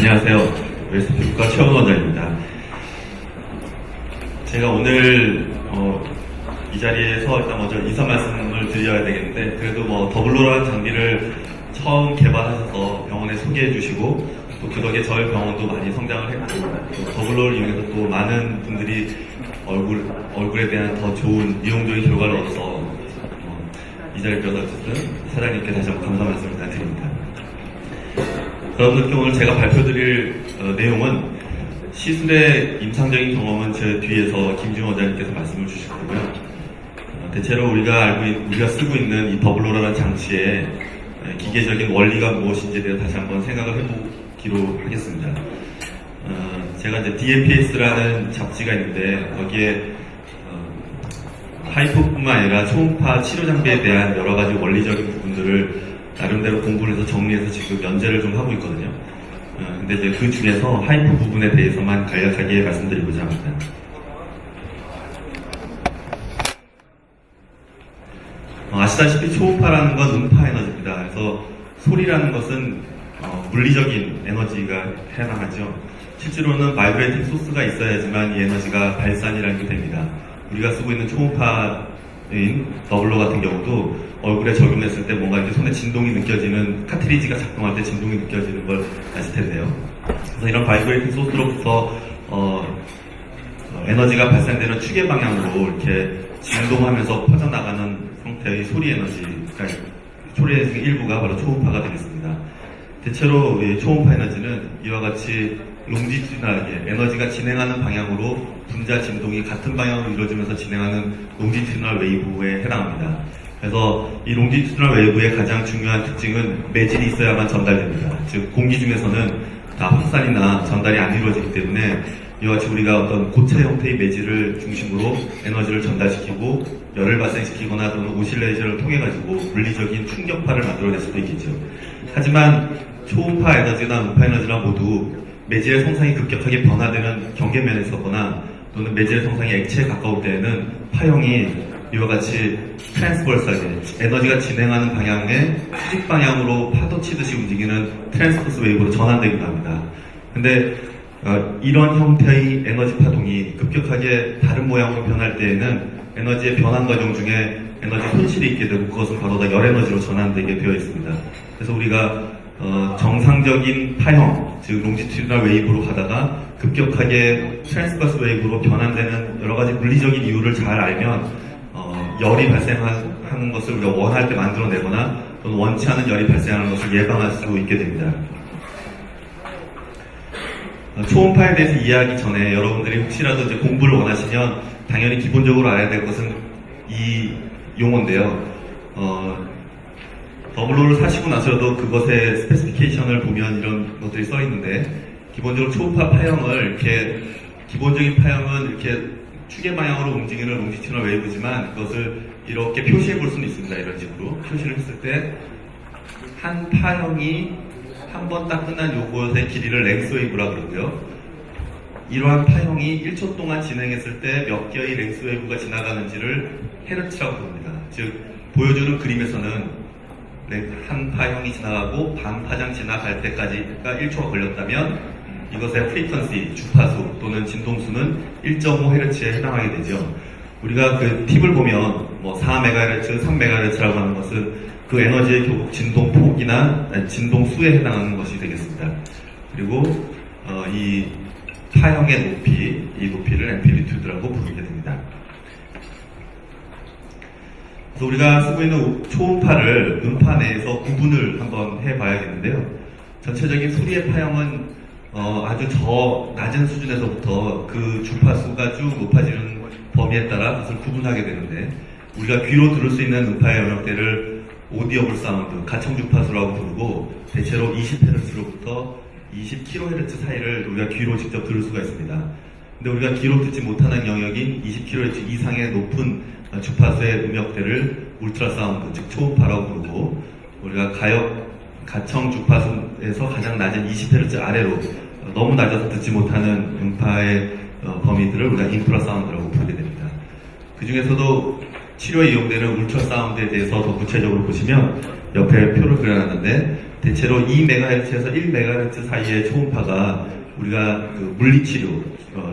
안녕하세요. 웨스트픽과 최원 원장입니다. 제가 오늘 이 자리에서 일단 먼저 인사 말씀을 드려야 되겠는데, 그래도 더블로라는 장비를 처음 개발하셔서 병원에 소개해 주시고, 또 그 덕에 저희 병원도 많이 성장을 했고, 더블로를 이용해서 또 많은 분들이 얼굴에 대한 더 좋은 이용적인 결과를 얻어서 이 자리에 들어서 어쨌든 사장님께 다시 한번 감사 말씀을 드립니다. 여러분들께 오늘 제가 발표드릴 내용은 시술의 임상적인 경험은 제 뒤에서 김지훈 원장님께서 말씀을 주실 거고요. 대체로 우리가 쓰고 있는 이 더블로라는 장치의 기계적인 원리가 무엇인지에 대해 다시 한번 생각을 해보기로 하겠습니다. 제가 이제 DMPS라는 잡지가 있는데, 거기에 하이퍼뿐만 아니라 초음파 치료 장비에 대한 여러 가지 원리적인 부분들을 나름대로 공부를 해서 정리해서 지금 연재를 좀 하고 있거든요. 근데 이제 그 중에서 하이퍼 부분에 대해서만 간략하게 말씀드리고자 합니다. 아시다시피 초음파라는 건 음파 에너지입니다. 그래서 소리라는 것은 물리적인 에너지가 해당하죠. 실제로는 바이브레이팅 소스가 있어야지만 이 에너지가 발산이라는 게 됩니다. 우리가 쓰고 있는 초음파인 더블로 같은 경우도 얼굴에 적용했을 때 뭔가 이렇게 손에 진동이 느껴지는, 카트리지가 작동할 때 진동이 느껴지는 걸 아실 텐데요. 그래서 이런 바이브레이팅 소스로부터 에너지가 발산되는 추계 방향으로 이렇게 진동하면서 퍼져나가는 형태의 소리 에너지, 그러니까 소리의 일부가 바로 초음파가 되겠습니다. 대체로 이 초음파 에너지는 이와 같이 롱지튜디널하게 에너지가 진행하는 방향으로 분자 진동이 같은 방향으로 이루어지면서 진행하는 롱지튜디널 웨이브에 해당합니다. 그래서 이 롱지튜디널 웨이브의 가장 중요한 특징은 매질이 있어야만 전달됩니다. 즉 공기 중에서는 다 확산이나 전달이 안 이루어지기 때문에 이와 같이 우리가 어떤 고체 형태의 매질을 중심으로 에너지를 전달시키고 열을 발생시키거나 또는 오실레이션을 통해 가지고 물리적인 충격파를 만들어낼 수도 있겠죠. 하지만 초음파 에너지나 음파 에너지나 모두 매질의 성상이 급격하게 변화되는 경계면에 있었거나 또는 매질의 성상이 액체에 가까울 때에는 파형이 이와 같이 트랜스버설하게 에너지가 진행하는 방향의 수직 방향으로 파도 치듯이 움직이는 트랜스버스 웨이브로 전환되기도 합니다. 근데 이런 형태의 에너지 파동이 급격하게 다른 모양으로 변할 때에는 에너지의 변환 과정 중에 에너지 손실이 있게 되고, 그것은 바로 다 열에너지로 전환되게 되어 있습니다. 그래서 우리가 정상적인 파형, 즉 롱지튜디널 웨이브로 가다가 급격하게 트랜스버스 웨이브로 변환되는 여러 가지 물리적인 이유를 잘 알면 열이 발생하는 것을 우리가 원할 때 만들어내거나 또는 원치 않은 열이 발생하는 것을 예방할 수 있게 됩니다. 초음파에 대해서 이해하기 전에 여러분들이 혹시라도 이제 공부를 원하시면 당연히 기본적으로 알아야 될 것은 이 용어인데요. 더블로를 사시고 나서도 그것의 스페시피케이션을 보면 이런 것들이 써 있는데, 기본적으로 초음파 파형을 이렇게, 기본적인 파형은 이렇게 추계 방향으로 움직이는 롱지튜디널 웨이브지만, 그것을 이렇게 표시해 볼 수는 있습니다. 이런 식으로 표시를 했을 때 한 파형이 한 번 딱 끝난 요것의 길이를 랭스 웨이브라 그러고요. 이러한 파형이 1초 동안 진행했을 때 몇 개의 랭스 웨이브가 지나가는지를 헤르츠라고 부릅니다. 즉 보여주는 그림에서는 한 파형이 지나가고 반 파장 지나갈 때까지가 1초가 걸렸다면, 이것의 프리퀀시, 주파수 또는 진동수는 1.5Hz에 해당하게 되죠. 우리가 그 팁을 보면 4MHz, 3MHz라고 하는 것은 그 에너지의 진동폭이나 진동수에 해당하는 것이 되겠습니다. 그리고 이 파형의 높이, 이 높이를 앰플리튜드라고 부르게 됩니다. 그래서 우리가 쓰고 있는 초음파를 음파 내에서 구분을 한번 해봐야겠는데요. 전체적인 소리의 파형은 아주 낮은 수준에서부터 그 주파수가 쭉 높아지는 범위에 따라 그것을 구분하게 되는데, 우리가 귀로 들을 수 있는 음파의 영역대를 오디어블 사운드, 가청 주파수라고 부르고, 대체로 20Hz로부터 20kHz 사이를 우리가 귀로 직접 들을 수가 있습니다. 근데 우리가 귀로 듣지 못하는 영역인 20kHz 이상의 높은 주파수의 음역대를 울트라 사운드, 즉 초음파라고 부르고, 우리가 가청 주파수에서 가장 낮은 20Hz 아래로 너무 낮아서 듣지 못하는 음파의 범위들을 우리가 인프라 사운드라고 부르게 됩니다. 그 중에서도 치료에 이용되는 울트라 사운드에 대해서 더 구체적으로 보시면 옆에 표를 그려놨는데, 대체로 2MHz에서 1MHz 사이의 초음파가 우리가 그 물리치료,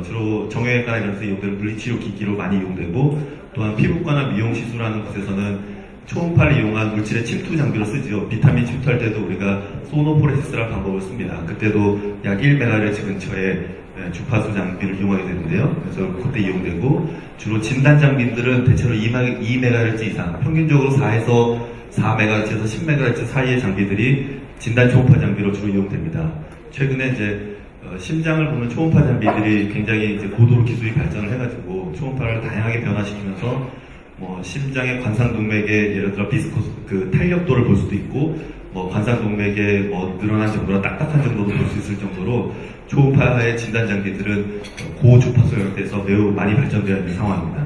주로 정형외과나 이런 데서 이용되는 물리치료 기기로 많이 이용되고, 또한 피부과나 미용시술하는 곳에서는 초음파를 이용한 물질의 침투 장비로 쓰죠. 비타민 침투할 때도 우리가 소노포레시스라는 방법을 씁니다. 그때도 약 1MHz 근처에 주파수 장비를 이용하게 되는데요. 그래서 그때 이용되고, 주로 진단 장비들은 대체로 2MHz 이상, 평균적으로 4에서 4MHz에서 10MHz 사이의 장비들이 진단 초음파 장비로 주로 이용됩니다. 최근에 이제 심장을 보는 초음파 장비들이 굉장히 이제 고도로 기술이 발전을 해가지고 초음파를 다양하게 변화시키면서 뭐 심장의 관상동맥의 예를 들어 비스코스 그 탄력도를 볼 수도 있고, 뭐 관상동맥의 뭐 늘어난 정도나 딱딱한 정도도 볼 수 있을 정도로 초음파의 진단 장비들은 고주파수 형태에서 매우 많이 발전되어 있는 상황입니다.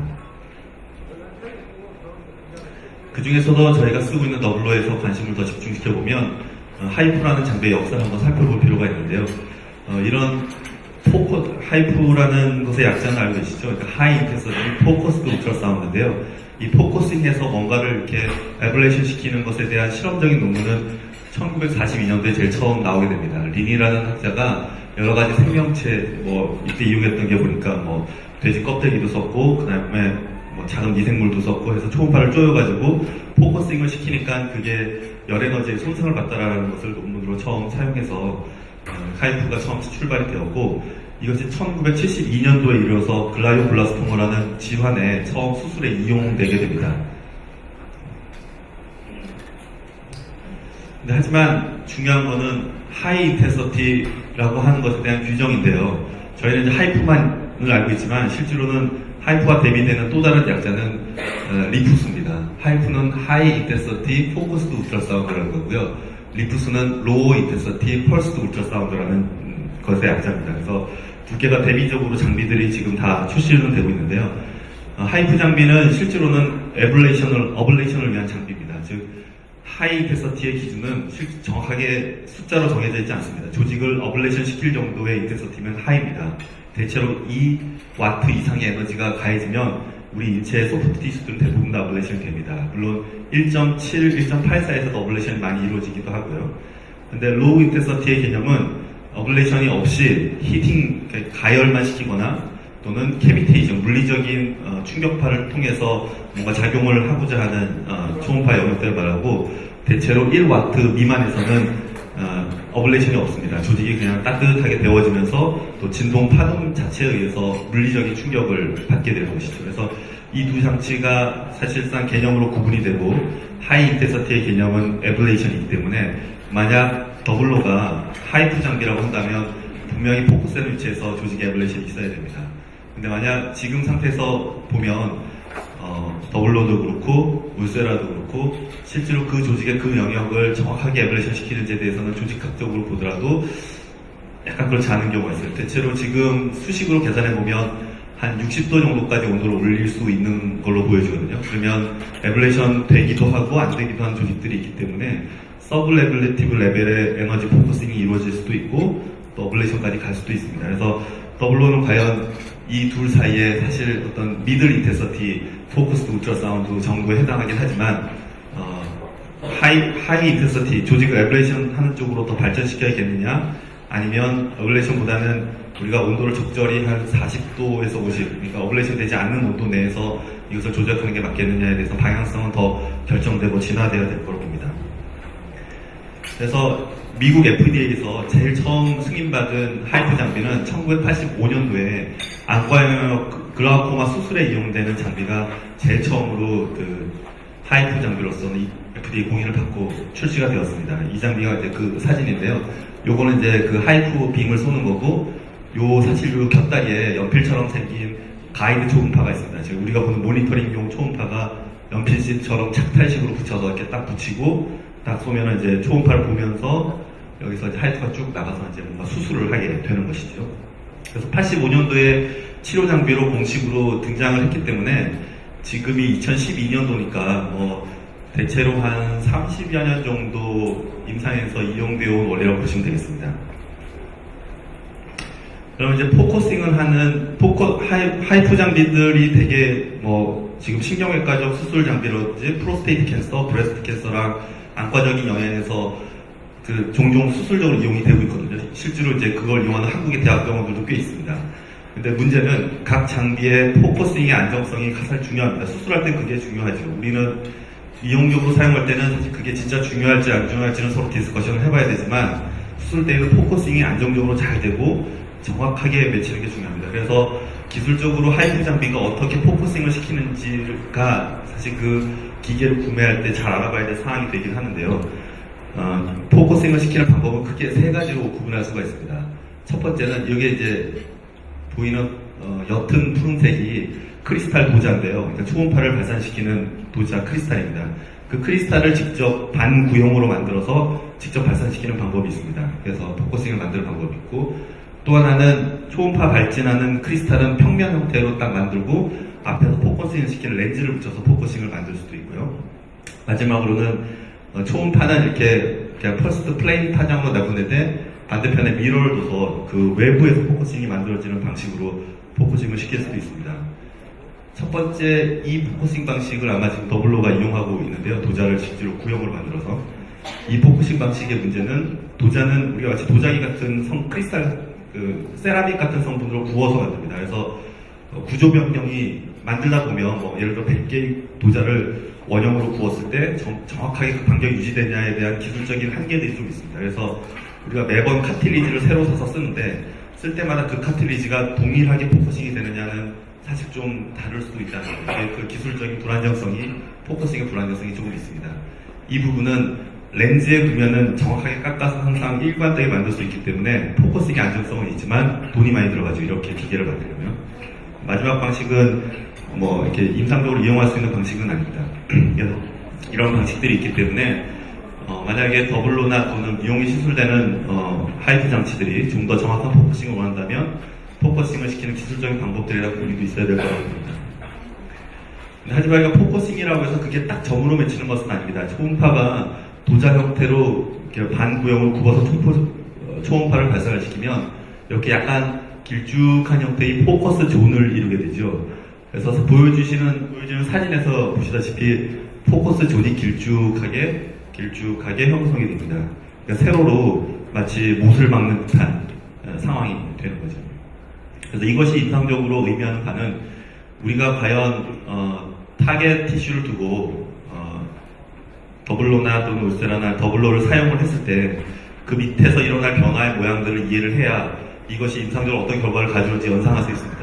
그 중에서도 저희가 쓰고 있는 더블로에서 관심을 더 집중시켜보면 하이프라는 장비의 역사를 한번 살펴볼 필요가 있는데요. 이런 하이프라는 것의 약자는 알고 계시죠? 그러니까 하이 인텐시티 포커스드 울트라사운드인데요. 이 포커싱에서 뭔가를 이렇게 애블레이션 시키는 것에 대한 실험적인 논문은 1942년도에 제일 처음 나오게 됩니다. 린이라는 학자가 여러 가지 생명체, 뭐 이때 이용했던 게 보니까 뭐 돼지 껍데기도 썼고, 그 다음에 뭐 작은 미생물도 썼고 해서 초음파를 쪼여가지고 포커싱을 시키니까 그게 열에너지에 손상을 받다라는 것을 논문으로 처음 사용해서 하이프가 처음 출발이 되었고, 이것이 1972년도에 이르러서 글라이오블라스토마라는 질환에 처음 수술에 이용되게 됩니다. 근데 하지만 중요한 거는 하이 인텐시티라고 하는 것에 대한 규정인데요. 저희는 이제 하이프만을 알고 있지만 실제로는 하이프와 대비되는 또 다른 약자는 리푸스입니다. 하이프는 하이 인텐시티 포커스드 울트라사운드라는 거고요. 리푸스는 로우 인텐시티 펄스드 울트라사운드라는 것의 약자입니다. 그래서 두 개가 대비적으로 장비들이 지금 다 출시는 되고 있는데요. 하이프 장비는 실제로는 어블레이션을 위한 장비입니다. 즉 하이 인텐시티의 기준은 정확하게 숫자로 정해져 있지 않습니다. 조직을 어블레이션 시킬 정도의 인텐시티면 하이입니다. 대체로 2W 이상의 에너지가 가해지면 우리 인체의 소프트 티슈들은 대부분 다 어블레이션이 됩니다. 물론 1.7, 1.84에서도 어블레이션이 많이 이루어지기도 하고요. 근데 로우 인텐시티의 개념은 어블레이션이 없이 히팅, 가열만 시키거나 또는 캐비테이션, 물리적인 충격파를 통해서 뭔가 작용을 하고자 하는 초음파 영역들을 말하고, 대체로 1W 미만에서는 어블레이션이 없습니다. 조직이 그냥 따뜻하게 데워지면서 또 진동 파동 자체에 의해서 물리적인 충격을 받게 되는 것이죠. 그래서 이 두 장치가 사실상 개념으로 구분이 되고, 하이 인텐시티의 개념은 에블레이션이기 때문에 만약 더블로가 하이프 장비라고 한다면 분명히 포커스의 위치에서 조직에 에블레이션이 있어야 됩니다. 근데 만약 지금 상태에서 보면 더블로도 그렇고 울세라도 그렇고 실제로 그 조직의 그 영역을 정확하게 에블레이션 시키는지에 대해서는 조직학적으로 보더라도 약간 그렇지 않은 경우가 있어요. 대체로 지금 수식으로 계산해 보면 한 60도 정도까지 온도를 올릴 수 있는 걸로 보여지거든요. 그러면 에블레이션 되기도 하고 안 되기도 한 조직들이 있기 때문에 서브레귤레티브 레벨의 에너지 포커싱이 이루어질 수도 있고 또 어블레이션까지 갈 수도 있습니다. 그래서 더블로는 과연 이 둘 사이에 사실 어떤 미들 인텐시티 포커스드 울트라사운드 정도에 해당하긴 하지만 하이 인텐시티 조직을 에블레이션 하는 쪽으로 더 발전시켜야겠느냐, 아니면 어블레이션보다는 우리가 온도를 적절히 한 40도에서 50, 그러니까 어블레이션 되지 않는 온도 내에서 이것을 조절하는 게 맞겠느냐에 대해서 방향성은 더 결정되고 진화되어야 될 거로 봅니다. 그래서 미국 FDA에서 제일 처음 승인받은 하이프 장비는 1985년도에 안과 영역 글라우코마 수술에 이용되는 장비가 제일 처음으로 그 하이프 장비로서는 FDA 공인을 받고 출시가 되었습니다. 이 장비가 이제 그 사진인데요. 요거는 이제 그 하이프 빔을 쏘는 거고, 요 사실 요 곁다리에 연필처럼 생긴 가이드 초음파가 있습니다. 지금 우리가 보는 모니터링용 초음파가 연필심처럼 착탈식으로 붙여서 이렇게 딱 붙이고 딱 쏘면 이제 초음파를 보면서 여기서 이제 하이프가 쭉 나가서 이제 뭔가 수술을 하게 되는 것이죠. 그래서 85년도에 치료 장비로 공식으로 등장을 했기 때문에 지금이 2012년도니까 뭐 대체로 한 30여 년 정도 임상에서 이용되어 온 원리라고 보시면 되겠습니다. 그럼 이제 포커싱을 하는 하이프 장비들이 되게 뭐 지금 신경외과적 수술 장비로든지 프로스테이트 캔서, 브레스트 캔서랑 안과적인 영역에서 종종 수술적으로 이용이 되고 있거든요. 실제로 이제 그걸 이용하는 한국의 대학병원들도 꽤 있습니다. 근데 문제는 각 장비의 포커싱의 안정성이 가장 중요합니다. 수술할 때 그게 중요하죠. 우리는 이용적으로 사용할 때는 사실 그게 진짜 중요할지 안 중요할지는 서로 디스커션을 해봐야 되지만 수술 때는 포커싱이 안정적으로 잘 되고 정확하게 맺히는 게 중요합니다. 그래서 기술적으로 하이프 장비가 어떻게 포커싱을 시키는지가 사실 그 기계를 구매할 때 잘 알아봐야 될 사항이 되긴 하는데요. 포커싱을 시키는 방법은 크게 세 가지로 구분할 수가 있습니다. 첫 번째는 여기에 이제 보이는 옅은 푸른색이 크리스탈 도자인데요. 그러니까 초음파를 발산시키는 도자 크리스탈입니다. 그 크리스탈을 직접 반구형으로 만들어서 직접 발산시키는 방법이 있습니다. 그래서 포커싱을 만드는 방법이 있고, 또 하나는 초음파 발진하는 크리스탈은 평면 형태로 딱 만들고 앞에서 포커싱을 시키는 렌즈를 붙여서 포커싱을 만들 수도 있고요. 마지막으로는 초음파는 이렇게 그냥 퍼스트 플레인 파장으로 내보내되 반대편에 미러를 둬서 그 외부에서 포커싱이 만들어지는 방식으로 포커싱을 시킬 수도 있습니다. 첫 번째 이 포커싱 방식을 아마 지금 더블로가 이용하고 있는데요. 도자를 실제로 구형으로 만들어서. 이 포커싱 방식의 문제는 도자는 우리가 마치 도자기 같은 크리스탈, 세라믹 같은 성분으로 구워서 만듭니다. 그래서 구조 변경이 만들다 보면 예를 들어 100개의 도자를 원형으로 구웠을 때 정확하게 그 반경이 유지되냐에 대한 기술적인 한계들이 좀 있습니다. 그래서 우리가 매번 카틸리지를 새로 사서 쓰는데 쓸 때마다 그 카틸리지가 동일하게 포커싱이 되느냐는 사실 좀 다를 수도 있다는 거예요. 그 기술적인 불안정성이, 포커싱의 불안정성이 조금 있습니다. 이 부분은 렌즈에 두면은 정확하게 깎아서 항상 일관되게 만들 수 있기 때문에 포커싱의 안정성은 있지만 돈이 많이 들어가죠. 이렇게 기계를 만들려면. 마지막 방식은 이렇게 임상적으로 이용할 수 있는 방식은 아닙니다. 그래서 이런 방식들이 있기 때문에 만약에 더블로나 또는 미용이 시술되는 하이프 장치들이 좀 더 정확한 포커싱을 원한다면 포커싱을 시키는 기술적인 방법들이라고 우리도 있어야 될 거라고 봅니다. 하지만 이거 포커싱이라고 해서 그게 딱 점으로 맺히는 것은 아닙니다. 초음파가 도자 형태로 이렇게 반구형으로 굽어서 초음파를 발산을 시키면 이렇게 약간 길쭉한 형태의 포커스 존을 이루게 되죠. 그래서 보여주시는 사진에서 보시다시피 포커스 존이 길쭉하게 형성이 됩니다. 그러니까 세로로 마치 못을 막는 듯한 상황이 되는 거죠. 그래서 이것이 임상적으로 의미하는 바는 우리가 과연 타겟 티슈를 두고 더블로나 또는 울세라나 더블로를 사용을 했을 때 그 밑에서 일어날 변화의 모양들을 이해를 해야 이것이 임상적으로 어떤 결과를 가져올지 연상할 수 있습니다.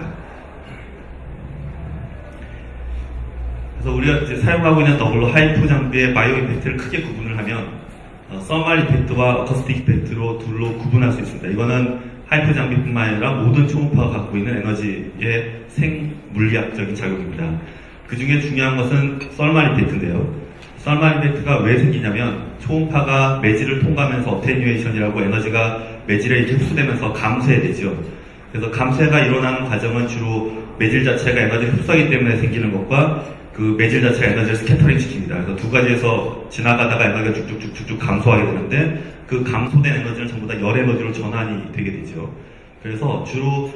그래서 우리가 이제 사용하고 있는 더블로 하이프 장비의 바이오 이펙트를 크게 구분을 하면 서멀 이펙트와 어커스틱 이펙트로 둘로 구분할 수 있습니다. 이거는 하이프 장비뿐만 아니라 모든 초음파가 갖고 있는 에너지의 생물리학적인 작용입니다. 그 중에 중요한 것은 서멀 이펙트인데요. 서멀 이펙트가 왜 생기냐면 초음파가 매질을 통과하면서 어테뉴에이션이라고 에너지가 매질에 이렇게 흡수되면서 감쇄되죠. 그래서 감쇄가 일어나는 과정은 주로 매질 자체가 에너지를 흡수하기 때문에 생기는 것과 그 매질 자체가 에너지를 스캐터링 시킵니다. 그래서 두 가지에서 지나가다가 에너지가 쭉쭉쭉쭉 감소하게 되는데 그 감소된 에너지는 전부 다 열 에너지로 전환이 되게 되죠. 그래서 주로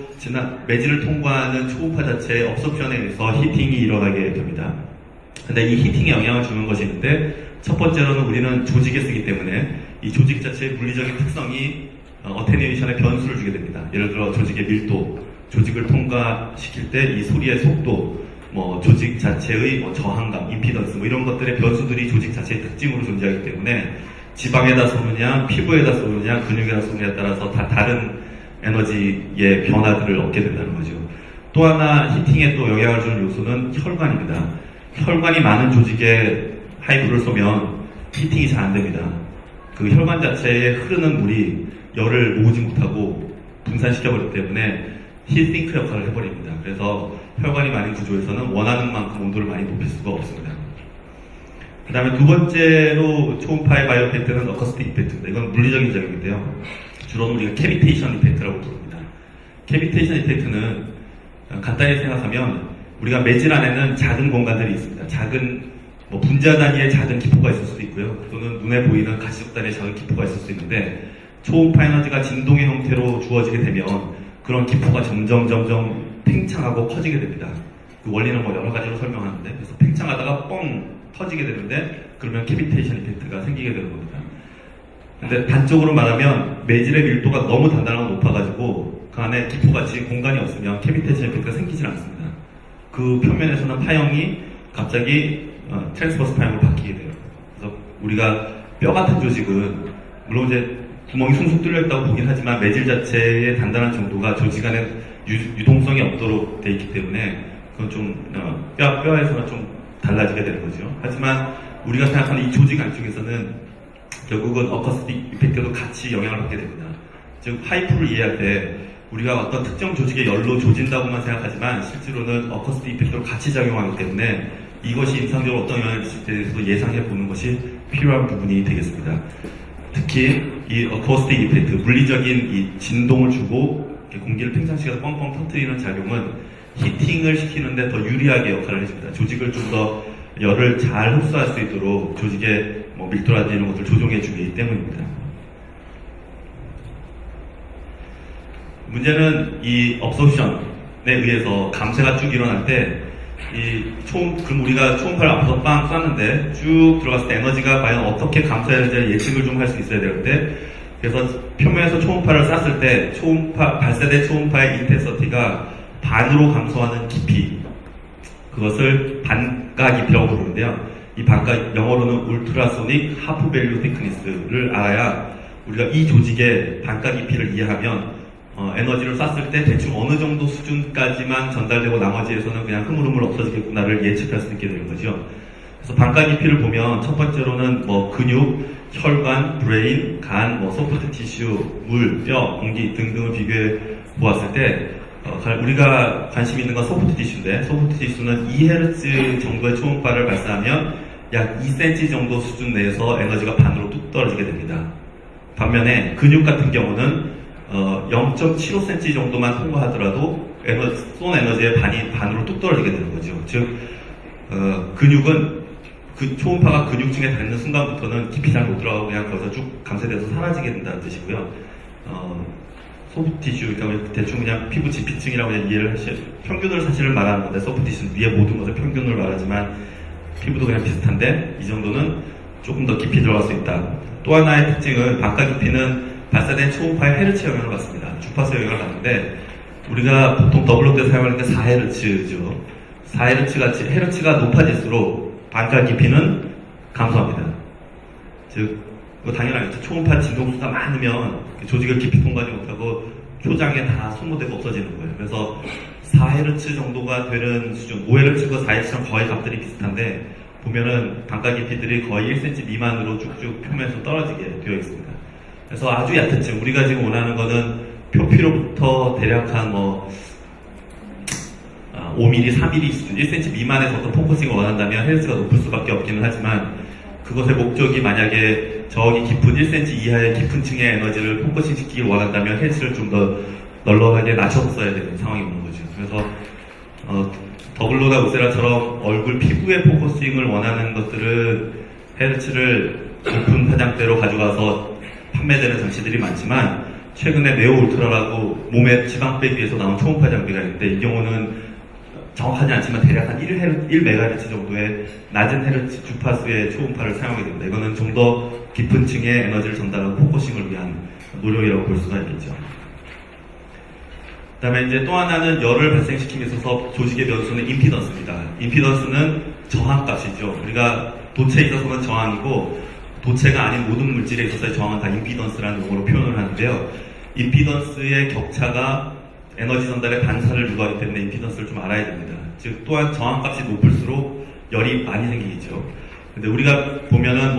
매질을 통과하는 초음파 자체의 업석션에 의해서 히팅이 일어나게 됩니다. 근데 이 히팅에 영향을 주는 것이 있는데 첫 번째로는 우리는 조직에 쓰기 때문에 이 조직 자체의 물리적인 특성이 어테뉴에이션의 변수를 주게 됩니다. 예를 들어 조직의 밀도, 조직을 통과시킬 때 이 소리의 속도, 조직 자체의 저항감, 임피던스 이런 것들의 변수들이 조직 자체의 특징으로 존재하기 때문에 지방에다 쏘느냐, 피부에다 쏘느냐, 근육에다 쏘느냐에 따라서 다 다른 에너지의 변화들을 얻게 된다는 거죠. 또 하나 히팅에 또 영향을 주는 요소는 혈관입니다. 혈관이 많은 조직에 하이프를 쏘면 히팅이 잘 안 됩니다. 그 혈관 자체에 흐르는 물이 열을 모으지 못하고 분산시켜버리기 때문에 힐싱크 역할을 해버립니다. 그래서 혈관이 많은 구조에서는 원하는 만큼 온도를 많이 높일 수가 없습니다. 그 다음에 두 번째로 초음파의 바이오 이펙트는 어커스틱 이펙트입니다. 이건 물리적인 작용인데요. 주로는 우리가 캐비테이션 이펙트라고 부릅니다. 캐비테이션 이펙트는 간단히 생각하면 우리가 매질 안에는 작은 공간들이 있습니다. 작은 분자 단위의 작은 기포가 있을 수도 있고요. 또는 눈에 보이는 가시적 단위의 작은 기포가 있을 수 있는데 초음파 에너지가 진동의 형태로 주어지게 되면 그런 기포가 점점 팽창하고 커지게 됩니다. 그 원리는 여러 가지로 설명하는데 그래서 팽창하다가 뻥 터지게 되는데 그러면 캐비테이션 이펙트가 생기게 되는 겁니다. 근데 단적으로 말하면 매질의 밀도가 너무 단단하고 높아가지고 그 안에 기포같이 공간이 없으면 캐비테이션 이펙트가 생기질 않습니다. 그 표면에서는 파형이 갑자기 트랜스버스 파형으로 바뀌게 돼요. 그래서 우리가 뼈 같은 조직은 물론 이제 구멍이 숭숭 뚫려 있다고 보긴 하지만 매질 자체의 단단한 정도가 조직 안에 유동성이 없도록 돼 있기 때문에 그건 좀 뼈에서는 좀 달라지게 되는 거죠. 하지만 우리가 생각하는 이 조직 안쪽에서는 결국은 어커스틱 이펙트도 같이 영향을 받게 됩니다. 즉 파이프를 이해할 때 우리가 어떤 특정 조직의 열로 조진다고만 생각하지만 실제로는 어커스틱 이펙트로 같이 작용하기 때문에 이것이 임상적으로 어떤 영향을 미칠지에 대해서도 예상해 보는 것이 필요한 부분이 되겠습니다. 특히 이 어커스틱 이펙트, 물리적인 이 진동을 주고 공기를 팽창시켜서 뻥뻥 터뜨리는 작용은 히팅을 시키는데 더 유리하게 역할을 해줍니다. 조직을 좀 더 열을 잘 흡수할 수 있도록 조직의 밀도라든지 이런 것들을 조정해주기 때문입니다. 문제는 이 업소션에 의해서 감쇄가 쭉 일어날 때 그럼 우리가 초음파를 앞에서 빵 쐈는데 쭉 들어갔을 때 에너지가 과연 어떻게 감소해야 되는지 예측을 좀 할 수 있어야 되는데, 그래서 표면에서 초음파를 쐈을 때 발사된 초음파의 인텐서티가 반으로 감소하는 깊이, 그것을 반가 깊이라고 부르는데요. 이 반가, 영어로는 울트라소닉 하프 밸류 티크니스를 알아야 우리가 이 조직의 반가 깊이를 이해하면 에너지를 쐈을 때 대충 어느 정도 수준까지만 전달되고 나머지에서는 그냥 흐물흐물 없어지겠구나를 예측할 수 있게 되는 거죠. 그래서 반가 깊이를 보면 첫 번째로는 근육, 혈관, 브레인, 간, 소프트 티슈, 물, 뼈, 공기 등등을 비교해 보았을 때 우리가 관심 있는 건 소프트 티슈인데, 소프트 티슈는 2Hz 정도의 초음파를 발사하면 약 2cm 정도 수준 내에서 에너지가 반으로 뚝 떨어지게 됩니다. 반면에 근육 같은 경우는 0.75cm 정도만 통과하더라도 쏜 에너지의 반으로 뚝 떨어지게 되는 거죠. 즉 근육은 그 초음파가 근육층에 닿는 순간부터는 깊이 잘 못 들어가고 그냥 거기서 쭉 감쇄돼서 사라지게 된다는 뜻이고요. 소프트 티슈, 그러니까 대충 그냥 피부 지피층이라고 그냥 이해를 하시죠. 평균을 사실을 말하는 건데, 소프트 티슈는 위에 모든 것을 평균을 말하지만 피부도 그냥 비슷한데 이 정도는 조금 더 깊이 들어갈 수 있다. 또 하나의 특징은 반가 깊이는 발사된 초음파의 헤르츠 영향을 받습니다. 주파수 영향을 받는데 우리가 보통 더블로 때 사용하는 게 4Hz죠. 4Hz 같이 헤르츠가 높아질수록 반가 깊이는 감소합니다. 즉 당연하겠죠. 초음파 진동수가 많으면 조직을 깊이 통과하지 못하고 표장에 다 소모되고 없어지는 거예요. 그래서 4Hz 정도가 되는 수준, 5Hz과 4Hz랑 거의 값들이 비슷한데 보면은 반가 깊이들이 거의 1cm 미만으로 쭉쭉 표면에서 떨어지게 되어 있습니다. 그래서 아주 얕은 층, 우리가 지금 원하는 거는 표피로부터 대략 한 5mm, 4mm 수준, 1cm 미만에서 어떤 포커싱을 원한다면 헤르츠가 높을 수밖에 없기는 하지만, 그것의 목적이 만약에 저기 깊은 1cm 이하의 깊은 층의 에너지를 포커싱 시키길 원한다면 헤르츠를 좀 더 널널하게 낮췄어야 되는 상황이 오는 거죠. 그래서 더블로나 우세라처럼 얼굴 피부의 포커싱을 원하는 것들은 헤르츠를 높은 파장대로 가져가서 판매되는 장치들이 많지만, 최근에 네오 울트라라고 몸에 지방 빼기 위해서 나온 초음파 장비가 있는데 이 경우는 정확하지 않지만 대략 한 1MHz 정도의 낮은 헤르츠 주파수의 초음파를 사용하게 됩니다. 이거는 좀 더 깊은 층의 에너지를 전달하고 포커싱을 위한 노력이라고 볼 수가 있겠죠. 그 다음에 이제 또 하나는 열을 발생시킴에 있어서 조직의 변수는 임피던스입니다. 임피던스는 저항값이죠. 우리가 도체에 있어서는 저항이고, 도체가 아닌 모든 물질에 있어서의 저항은 다 임피던스라는 용어로 표현을 하는데요. 임피던스의 격차가 에너지 전달에 반사를 유도하기 때문에 임피던스를 좀 알아야 됩니다. 즉 또한 저항값이 높을수록 열이 많이 생기겠죠. 근데 우리가 보면은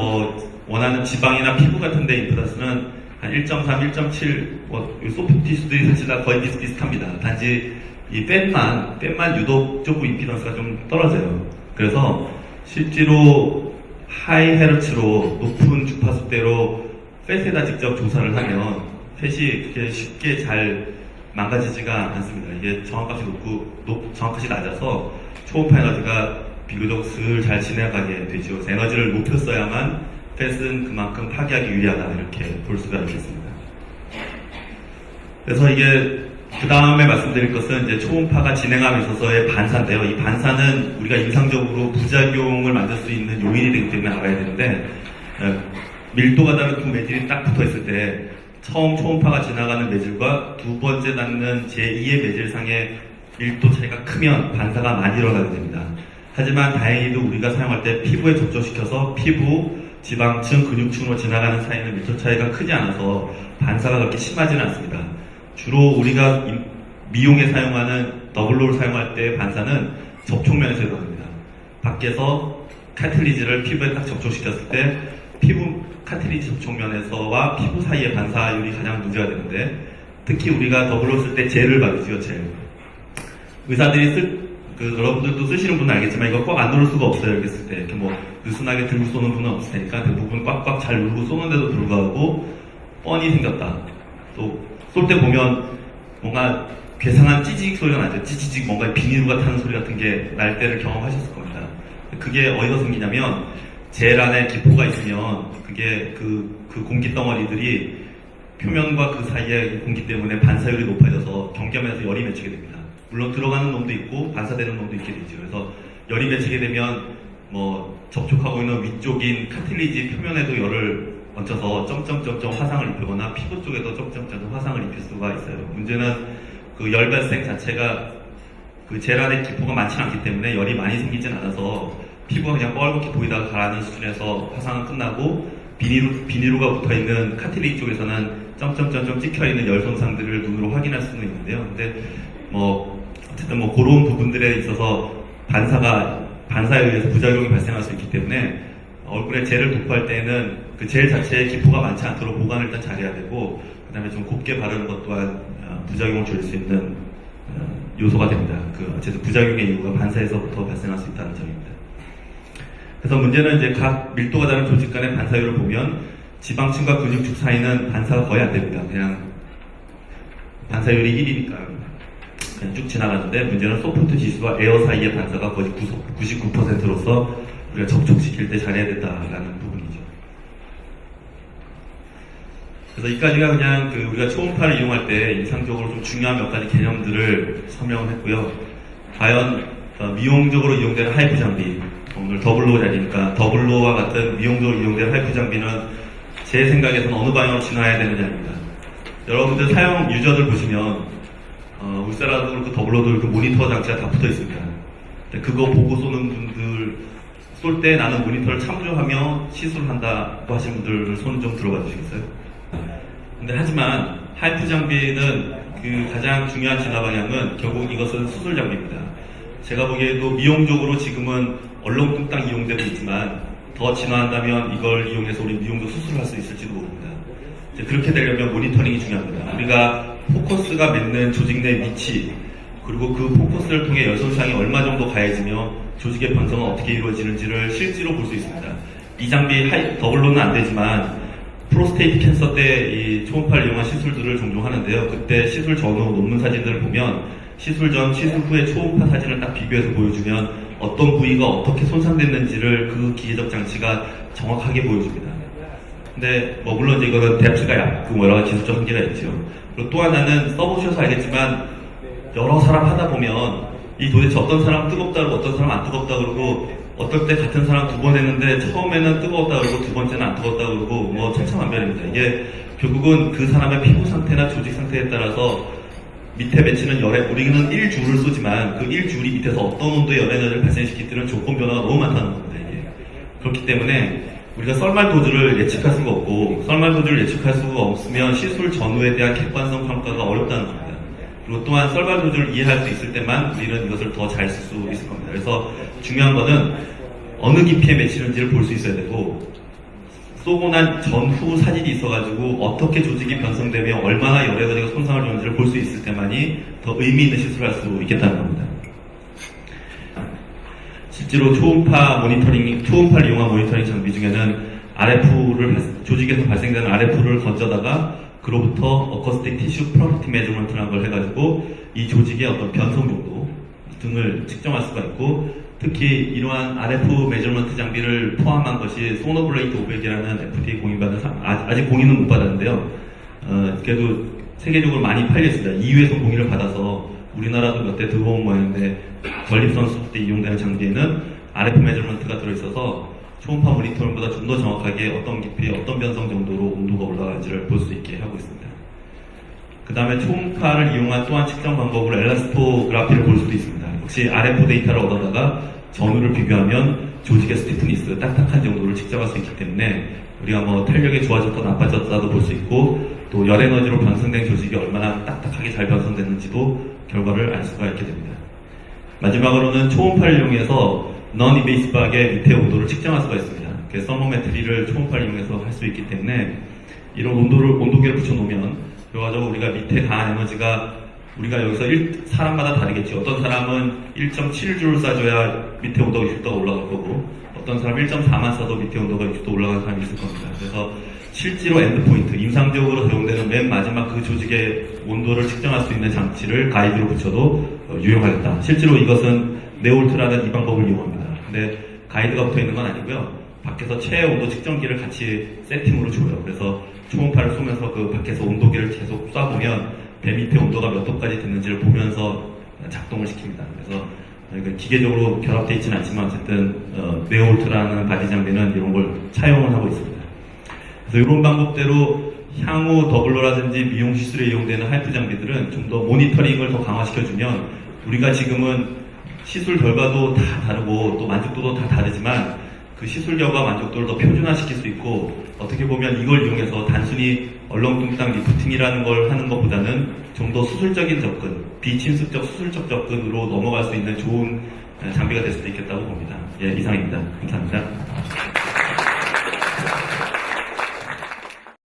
원하는 지방이나 피부 같은 데 임피던스는 한 1.3, 1.7, 소프트 티슈들이 사실 다 거의 비슷비슷합니다. 단지 이 팻만 유독 조금 임피던스가 좀 떨어져요. 그래서 실제로 하이 헤르츠로 높은 주파수대로 팻에다 직접 조사를 하면 팻이 그렇게 쉽게 잘 망가지지가 않습니다. 이게 저항값이 저항값이 낮아서 초음파 에너지가 비교적 슬 잘 지나가게 되죠. 그래서 에너지를 높였어야만 팻은 그만큼 파괴하기 유리하다, 이렇게 볼 수가 있겠습니다. 그래서 이게 그 다음에 말씀드릴 것은 이제 초음파가 진행함에 있어서의 반사인데요. 이 반사는 우리가 임상적으로 부작용을 만들 수 있는 요인이 되기 때문에 알아야 되는데, 밀도가 다른 두 매질이 딱 붙어 있을 때 처음 초음파가 지나가는 매질과 두 번째 닿는 제2의 매질상의 밀도 차이가 크면 반사가 많이 일어나게 됩니다. 하지만 다행히도 우리가 사용할 때 피부에 접촉시켜서 피부, 지방층, 근육층으로 지나가는 사이는 밀도 차이가 크지 않아서 반사가 그렇게 심하지는 않습니다. 주로 우리가 미용에 사용하는 더블로를 사용할 때 반사는 접촉면에서 일어납니다. 밖에서 카틀리지를 피부에 딱 접촉시켰을 때 피부 카틀리지 접촉면에서와 피부 사이의 반사율이 가장 문제가 되는데, 특히 우리가 더블로 쓸 때 젤을 바르죠. 젤. 의사들이 여러분들도 쓰시는 분은 알겠지만 이거 꽉 안 누를 수가 없어요. 이렇게 쓸 때 이렇게 뭐 느슨하게 들고 쏘는 분은 없으니까 대부분 꽉꽉 잘 누르고 쏘는데도 불구하고 뻔히 생겼다. 또 쏠 때 보면 뭔가 괴상한 찌직 소리가 나죠. 찌지직 뭔가 비닐루가 타는 소리 같은 게 날 때를 경험하셨을 겁니다. 그게 어디서 생기냐면 젤 안에 기포가 있으면 그게 그 공기 덩어리들이 표면과 그 사이의 공기 때문에 반사율이 높아져서 경계면에서 열이 맺히게 됩니다. 물론 들어가는 놈도 있고 반사되는 놈도 있게 되죠. 그래서 열이 맺히게 되면 뭐 접촉하고 있는 위쪽인 카틸리지 표면에도 열을 얹혀서 점점점점 화상을 입히거나 피부 쪽에도 점점점점 화상을 입힐 수가 있어요. 문제는 그 열 발생 자체가 그 젤 안에 기포가 많지 않기 때문에 열이 많이 생기진 않아서 피부가 그냥 뻘겋게 보이다가 가라앉는 수준에서 화상은 끝나고 비닐루가 붙어있는 카틸리지 쪽에서는 점점점점 찍혀있는 열 손상들을 눈으로 확인할 수는 있는데요. 근데 어쨌든 그런 부분들에 있어서 반사에 의해서 부작용이 발생할 수 있기 때문에 얼굴에 젤을 도포할 때에는 그 젤 자체에 기포가 많지 않도록 보관을 일단 잘해야 되고, 그 다음에 좀 곱게 바르는 것 또한 부작용을 줄 수 있는 요소가 됩니다. 어쨌든 부작용의 이유가 반사에서부터 발생할 수 있다는 점입니다. 그래서 문제는 이제 각 밀도가 다른 조직 간의 반사율을 보면 지방층과 근육축 사이는 반사가 거의 안 됩니다. 그냥 반사율이 1이니까 그냥 쭉 지나가는데, 문제는 소프트 지수와 에어 사이의 반사가 거의 99%로서 우리가 접촉시킬 때 잘해야 된다라는 부분이죠. 그래서 이까지가 그냥 우리가 초음파를 이용할 때 인상적으로 좀 중요한 몇 가지 개념들을 설명을 했고요. 과연 미용적으로 이용되는 하이프 장비, 오늘 더블로 자리니까 더블로와 같은 미용적으로 이용되는 하이프 장비는 제 생각에서는 어느 방향으로 진화해야 되느냐입니다. 여러분들 사용 유저들 보시면 울세라도 그렇고 더블로도 그렇고 모니터 장치가 다 붙어 있습니다. 그거 보고 쏘는 분들, 쏠 때 나는 모니터를 참조하며 시술한다고 하신 분들 손 좀 들어봐 주시겠어요? 근데 하지만 하이프 장비는 가장 중요한 진화 방향은 결국 이것은 수술 장비입니다. 제가 보기에도 미용적으로 지금은 얼렁뚱땅 이용되고 있지만 더 진화한다면 이걸 이용해서 우리 미용도 수술을 할 수 있을지도 모릅니다. 이제 그렇게 되려면 모니터링이 중요합니다. 우리가 포커스가 맺는 조직 내 위치, 그리고 그 포커스를 통해 열 손상이 얼마 정도 가해지며 조직의 변성은 어떻게 이루어지는지를 실제로 볼 수 있습니다. 이 장비 더블로는 안 되지만 프로스테이트 캔서 때 이 초음파를 이용한 시술들을 종종 하는데요. 그때 시술 전후 논문 사진들을 보면 시술 전, 시술 후의 초음파 사진을 딱 비교해서 보여주면 어떤 부위가 어떻게 손상됐는지를 그 기계적 장치가 정확하게 보여줍니다. 근데 물론 이제 이거는 뎁스가 얕고 여러 가지 기술적 한계가 있죠. 그리고 또 하나는 써보셔서 알겠지만 여러 사람 하다 보면 이 도대체 어떤 사람 뜨겁다 그러고 어떤 사람 안 뜨겁다 그러고, 어떨 때 같은 사람 두 번 했는데 처음에는 뜨거웠다 그러고 두 번째는 안 뜨겁다 그러고 천차만별입니다. 이게 결국은 그 사람의 피부 상태나 조직 상태에 따라서 밑에 맺히는 열에, 우리는 1줄을 쏘지만 그 1줄이 밑에서 어떤 온도의 열 에너지를 발생시키는 조건 변화가 너무 많다는 겁니다. 이게. 그렇기 때문에 우리가 썰말 도주를 예측할 수가 없고, 썰말 도주를 예측할 수가 없으면 시술 전후에 대한 객관성 평가가 어렵다는 겁니다. 그리고 또한 썰말 도주를 이해할 수 있을 때만 우리는 이것을 더 잘 쓸 수 있을 겁니다. 그래서 중요한 거는 어느 깊이에 맺히는지를 볼 수 있어야 되고, 쏘고 난 전후 사진이 있어가지고 어떻게 조직이 변성되며 얼마나 열에 가지고 손상을 주는지를 볼 수 있을 때만이 더 의미 있는 시술을 할 수 있겠다는 겁니다. 실제로 초음파를 이용한 모니터링 장비 중에는 조직에서 발생되는 RF를 건져다가 그로부터 어커스틱 티슈 프로퍼티 메저먼트라는 걸 해가지고 이 조직의 어떤 변성 정도 등을 측정할 수가 있고, 특히 이러한 RF 메저먼트 장비를 포함한 것이 소노블레이트 500이라는 FDA 공인받은 아직 공인은 못 받았는데요. 그래도 세계적으로 많이 팔렸습니다. EU에서 공인을 받아서 우리나라도 몇 대 들어온 모양인데, 전립선 수술 때 이용되는 장비에는 RF 메저먼트가 들어있어서 초음파 모니터링보다 좀 더 정확하게 어떤 깊이, 어떤 변성 정도로 온도가 올라가는지를 볼 수 있게 하고 있습니다. 그 다음에 초음파를 이용한 또한 측정 방법으로 엘라스토그라피를 볼 수도 있습니다. 역시 RF 데이터를 얻어다가 전후를 비교하면 조직의 스티프니스, 딱딱한 정도를 측정할 수 있기 때문에 우리가 뭐 탄력이 좋아졌다 나빠졌다도 볼 수 있고 또 열에너지로 변성된 조직이 얼마나 딱딱하게 잘 변성됐는지도 결과를 알 수가 있게 됩니다. 마지막으로는 초음파를 이용해서 non-invasive하게 밑의 온도를 측정할 수가 있습니다. 서모메트리를 초음파를 이용해서 할 수 있기 때문에 이런 온도계를 붙여놓으면 결과적으로 우리가 밑에 강한 에너지가 우리가 여기서 사람마다 다르겠지. 어떤 사람은 1.7J를 쏴줘야 밑에 온도가 60도가 올라갈 거고 어떤 사람은 1.4만 쏴도 밑에 온도가 60도 올라가는 사람이 있을 겁니다. 그래서 실제로 엔드포인트, 임상적으로 사용되는 맨 마지막 그 조직의 온도를 측정할 수 있는 장치를 가이드로 붙여도 유용하겠다. 실제로 이것은 네올트라는 이 방법을 이용합니다. 근데 가이드가 붙어 있는 건 아니고요. 밖에서 체외 온도 측정기를 같이 세팅으로 줘요. 그래서 초음파를 쏘면서 그 밖에서 온도계를 계속 쏴보면 배 밑에 온도가 몇 도까지 됐는지를 보면서 작동을 시킵니다. 그래서 기계적으로 결합되어 있지는 않지만 어쨌든 네올트라는 바디 장비는 이런 걸 차용을 하고 있습니다. 그래서 이런 방법대로 향후 더블로라든지 미용 시술에 이용되는 하이프 장비들은 좀 더 모니터링을 더 강화시켜주면 우리가 지금은 시술 결과도 다 다르고 또 만족도도 다 다르지만 그 시술 결과 만족도를 더 표준화시킬 수 있고 어떻게 보면 이걸 이용해서 단순히 얼렁뚱땅 리프팅이라는 걸 하는 것보다는 좀 더 수술적인 접근, 비침습적 수술적 접근으로 넘어갈 수 있는 좋은 장비가 될 수도 있겠다고 봅니다. 예, 이상입니다. 감사합니다.